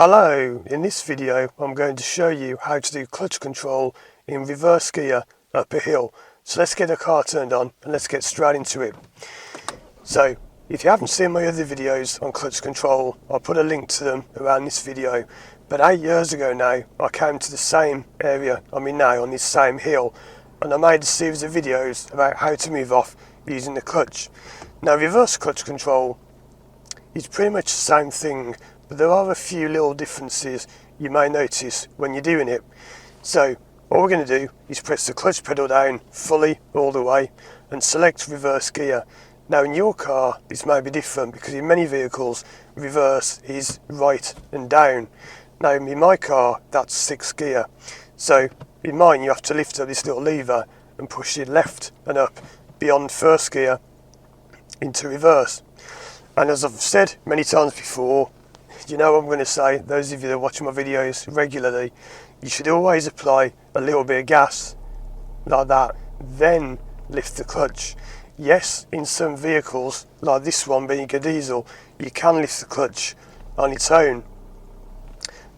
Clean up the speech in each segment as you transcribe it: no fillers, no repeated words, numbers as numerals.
Hello, in this video I'm going to show you how to do clutch control in reverse gear up a hill. So let's get the car turned on and let's get straight into it. So if you haven't seen my other videos on clutch control, I'll put a link to them around this video. But 8 years ago now, I came to the same area I'm in now, on this same hill, and I made a series of videos about how to move off using the clutch. Now reverse clutch control is pretty much the same thing, but there are a few little differences you may notice when you're doing it. So what we're going to do is press the clutch pedal down fully all the way and select reverse gear. Now in your car this may be different because in many vehicles reverse is right and down. Now in my car that's 6th gear. So in mine you have to lift up this little lever and push it left and up beyond 1st gear into reverse. And as I've said many times before, you know what I'm going to say, those of you that watch my videos regularly, you should always apply a little bit of gas like that, then lift the clutch. Yes, in some vehicles, like this one being a diesel, you can lift the clutch on its own,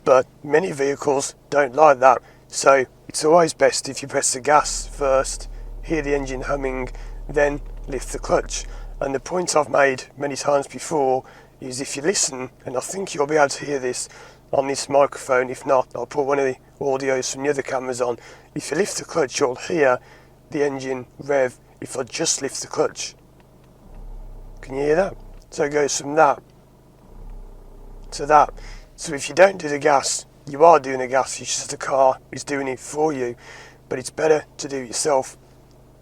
but many vehicles don't like that, so it's always best if you press the gas first, hear the engine humming, then lift the clutch. And the point I've made many times before is if you listen, and I think you'll be able to hear this on this microphone, if not I'll put one of the audios from the other cameras on. If you lift the clutch you'll hear the engine rev if I just lift the clutch. Can you hear that? So it goes from that to that. So if you don't do the gas, you are doing the gas, it's just the car is doing it for you. But it's better to do it yourself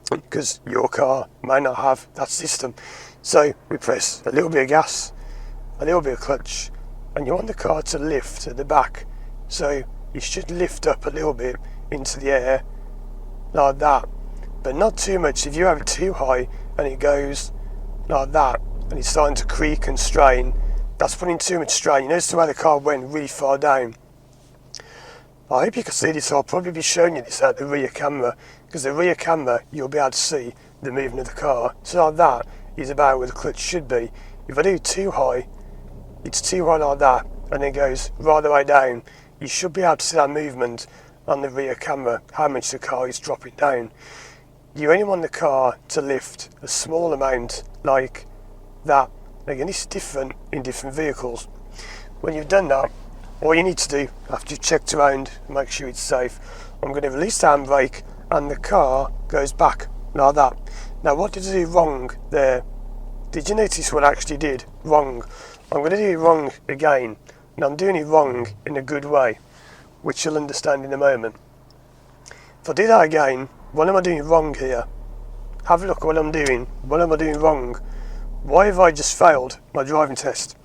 because your car may not have that system. So we press a little bit of gas, a little bit of clutch, and you want the car to lift at the back, so you should lift up a little bit into the air like that, but not too much. If you have it too high and it goes like that and it's starting to creak and strain, that's putting too much strain. You notice the way the car went really far down. I hope you can see this. I'll probably be showing you this at the rear camera, because the rear camera you'll be able to see the movement of the car. So like that is about where the clutch should be. If I do too high, it's too high like that, and it goes right the way down, you should be able to see that movement on the rear camera, how much the car is dropping down. You only want the car to lift a small amount like that. Again, this is different in different vehicles. When you've done that, all you need to do after you've checked around and make sure it's safe, I'm going to release the handbrake and the car goes back like that. Now what did I do wrong there? Did you notice what I actually did wrong? I'm going to do it wrong again, and I'm doing it wrong in a good way, which you'll understand in a moment. If I do that again, what am I doing wrong here? Have a look at what I'm doing. What am I doing wrong? Why have I just failed my driving test?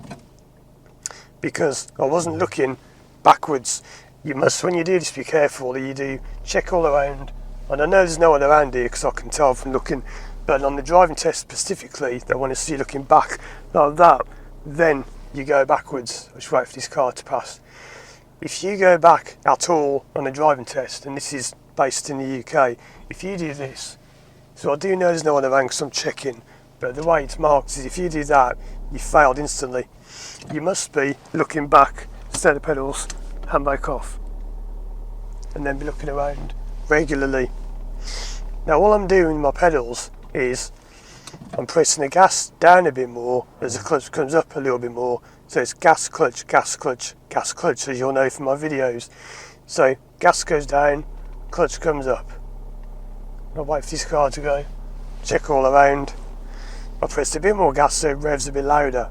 Because I wasn't looking backwards. You must, when you do this, be careful that you do check all around. And I know there's no one around here because I can tell from looking, but on the driving test specifically, they want to see you looking back like that. Then you go backwards, just wait for this car to pass. If you go back at all on a driving test, and this is based in the UK, if you do this, so I do know there's no one around because I'm checking, but the way it's marked is if you do that, you failed instantly. You must be looking back, set the pedals, handbrake off, and then be looking around regularly. Now all I'm doing with my pedals is I'm pressing the gas down a bit more as the clutch comes up a little bit more. So it's gas, clutch, gas, clutch, gas, clutch, as you'll know from my videos. So gas goes down, clutch comes up. I'll wait for this car to go, check all around. I press a bit more gas so it revs a bit louder.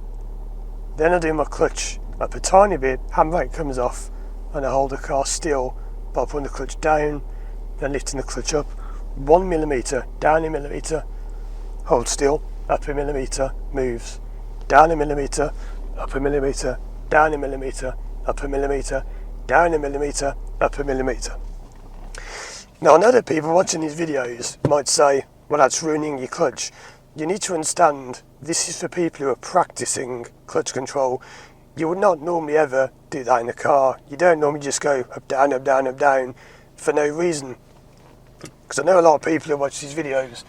Then I do my clutch up a tiny bit, handbrake comes off, and I hold the car still by putting the clutch down, then lifting the clutch up 1 millimetre, down a millimetre, hold still, up a millimetre, moves, down a millimetre, up a millimetre, down a millimetre, up a millimetre, down a millimetre, up a millimetre. Now I know that people watching these videos might say, well, that's ruining your clutch. You need to understand, this is for people who are practicing clutch control. You would not normally ever do that in a car. You don't normally just go up, down, up, down, up, down for no reason. Because I know a lot of people who watch these videos.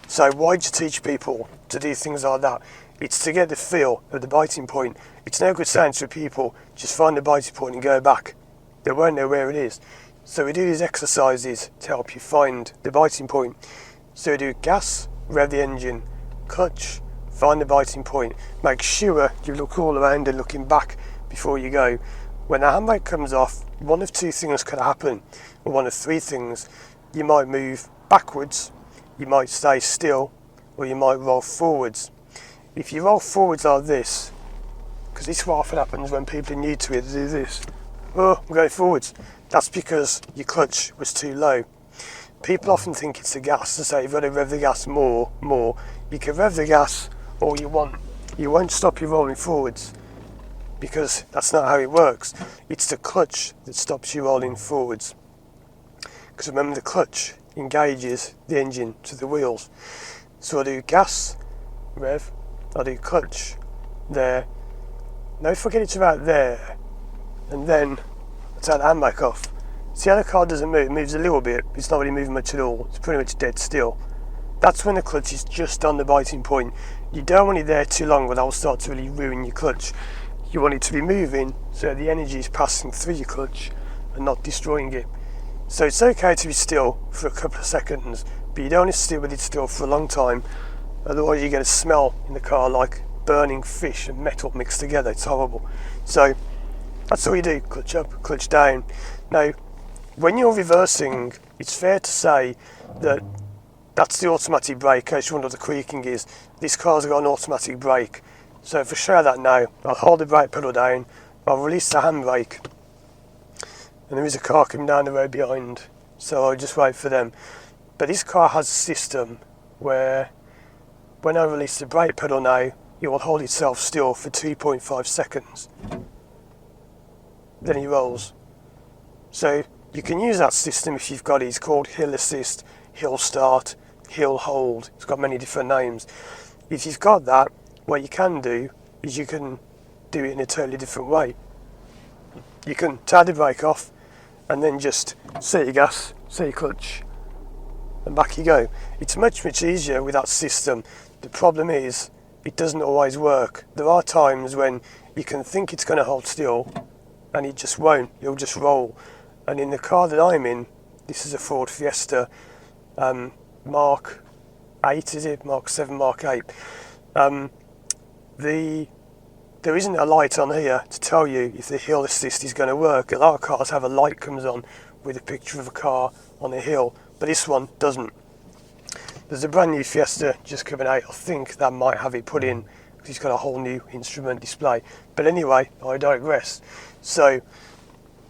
So why do you teach people to do things like that? It's to get the feel of the biting point. It's no good saying to people, just find the biting point and go back. They won't know where it is. So we do these exercises to help you find the biting point. So we do gas, rev the engine, clutch, find the biting point. Make sure you look all around and looking back before you go. When the handbrake comes off, one of two things could happen, or one of three things. You might move backwards, you might stay still, or you might roll forwards. If you roll forwards like this, because this often happens when people are new to it, they do this. Oh, I'm going forwards. That's because your clutch was too low. People often think it's the gas, to say you've got to rev the gas more. You can rev the gas all you want. You won't stop you rolling forwards, because that's not how it works. It's the clutch that stops you rolling forwards. Because remember, the clutch engages the engine to the wheels. So I do gas, rev, I do clutch, there. Now if I get it to about there, and then I take the handbrake off, see how the car doesn't move? It moves a little bit, it's not really moving much at all. It's pretty much dead still. That's when the clutch is just on the biting point. You don't want it there too long, or that will start to really ruin your clutch. You want it to be moving so the energy is passing through your clutch and not destroying it. So it's okay to be still for a couple of seconds, but you don't want to sit with it still for a long time, otherwise you get a smell in the car like burning fish and metal mixed together. It's horrible. So that's all you do, clutch up, clutch down. Now, when you're reversing, it's fair to say that that's the automatic brake. In case you wonder what the creaking is, this car's got an automatic brake. So if I show that now, I'll hold the brake pedal down, I'll release the handbrake, and there is a car coming down the road behind, so I'll just wait for them. But this car has a system where when I release the brake pedal now, it will hold itself still for 2.5 seconds. Then it rolls. So you can use that system if you've got it. It's called hill assist, hill start, hill hold. It's got many different names. If you've got that, what you can do is you can do it in a totally different way. You can take the brake off and then just set your gas, set your clutch, and back you go. It's much easier with that system. The problem is it doesn't always work. There are times when you can think it's going to hold still and it just won't. You'll just roll. And in the car that I'm in, this is a Ford Fiesta Mark 8, is it? Mark 7, Mark 8. There isn't a light on here to tell you if the hill assist is going to work. A lot of cars have a light comes on with a picture of a car on a hill, but this one doesn't. There's a brand new Fiesta just coming out. I think that might have it put in because it's got a whole new instrument display. But anyway, I digress. So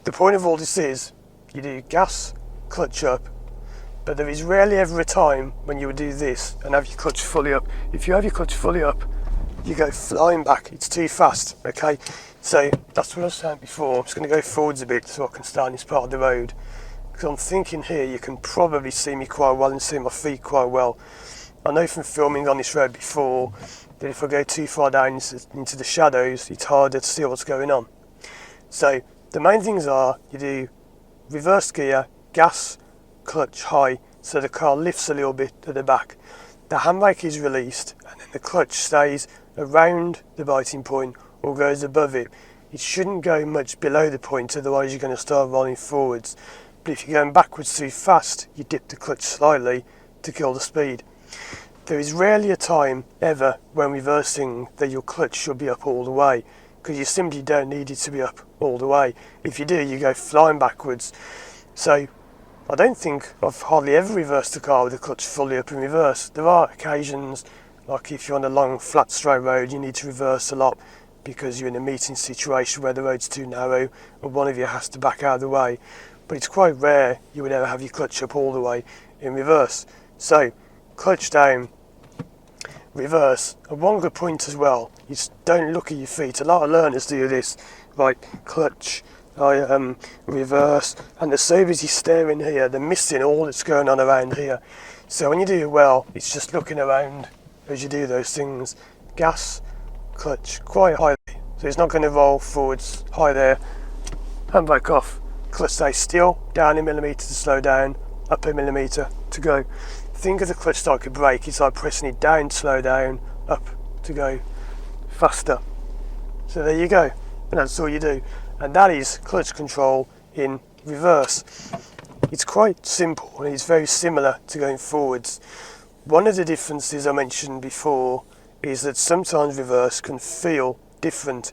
the point of all this is you do gas, clutch up, but there is rarely ever a time when you would do this and have your clutch fully up. If you have your clutch fully up, you go flying back. It's too fast, okay? So that's what I was saying before. I'm just going to go forwards a bit so I can start on this part of the road. Because I'm thinking here you can probably see me quite well and see my feet quite well. I know from filming on this road before that if I go too far down into the shadows, it's harder to see what's going on. So the main things are you do reverse gear, gas, clutch high, so the car lifts a little bit to the back. The handbrake is released and then the clutch stays around the biting point or goes above it. It shouldn't go much below the point, otherwise you're going to start rolling forwards. But if you're going backwards too fast, you dip the clutch slightly to kill the speed. There is rarely a time ever when reversing that your clutch should be up all the way, because you simply don't need it to be up all the way. If you do, you go flying backwards. So I don't think I've hardly ever reversed a car with the clutch fully up in reverse. There are occasions, like if you're on a long flat straight road, you need to reverse a lot because you're in a meeting situation where the road's too narrow and one of you has to back out of the way. But it's quite rare you would ever have your clutch up all the way in reverse. So clutch down, reverse. And one good point as well is don't look at your feet. A lot of learners do this, like clutch, reverse, and as soon as you stare in here, they're missing all that's going on around here. So when you do it well, it's just looking around as you do those things. Gas, clutch, quite high, so it's not going to roll forwards, high there, handbrake off, clutch stay still, down a millimetre to slow down, up a millimetre to go. Think of the clutch like a brake. It's like pressing it down to slow down, up to go faster. So there you go, and that's all you do, and that is clutch control in reverse. It's quite simple and it's very similar to going forwards. One of the differences I mentioned before is that sometimes reverse can feel different.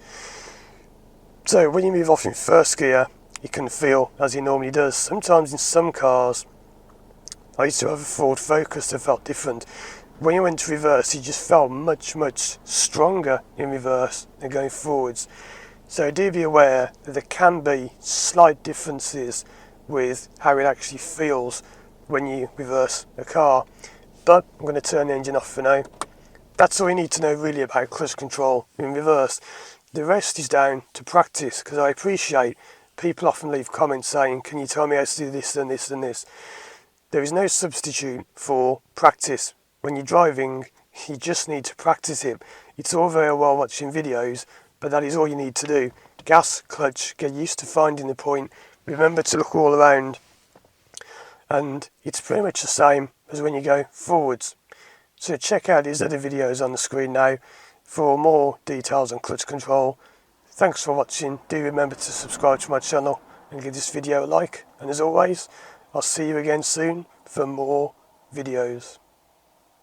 So when you move off in first gear, it can feel as it normally does. Sometimes in some cars, I used to have a Ford Focus that felt different. When you went to reverse, it just felt much, much stronger in reverse than going forwards. So do be aware that there can be slight differences with how it actually feels when you reverse a car. But I'm going to turn the engine off for now. That's all you need to know really about clutch control in reverse. The rest is down to practice, because I appreciate people often leave comments saying, can you tell me how to do this and this and this? There is no substitute for practice. When you're driving, you just need to practice it. It's all very well watching videos, but that is all you need to do. Gas, clutch, get used to finding the point, remember to look all around, and it's pretty much the same as when you go forwards. So check out these other videos on the screen now for more details on clutch control. Thanks for watching. Do remember to subscribe to my channel and give this video a like. And as always, I'll see you again soon for more videos.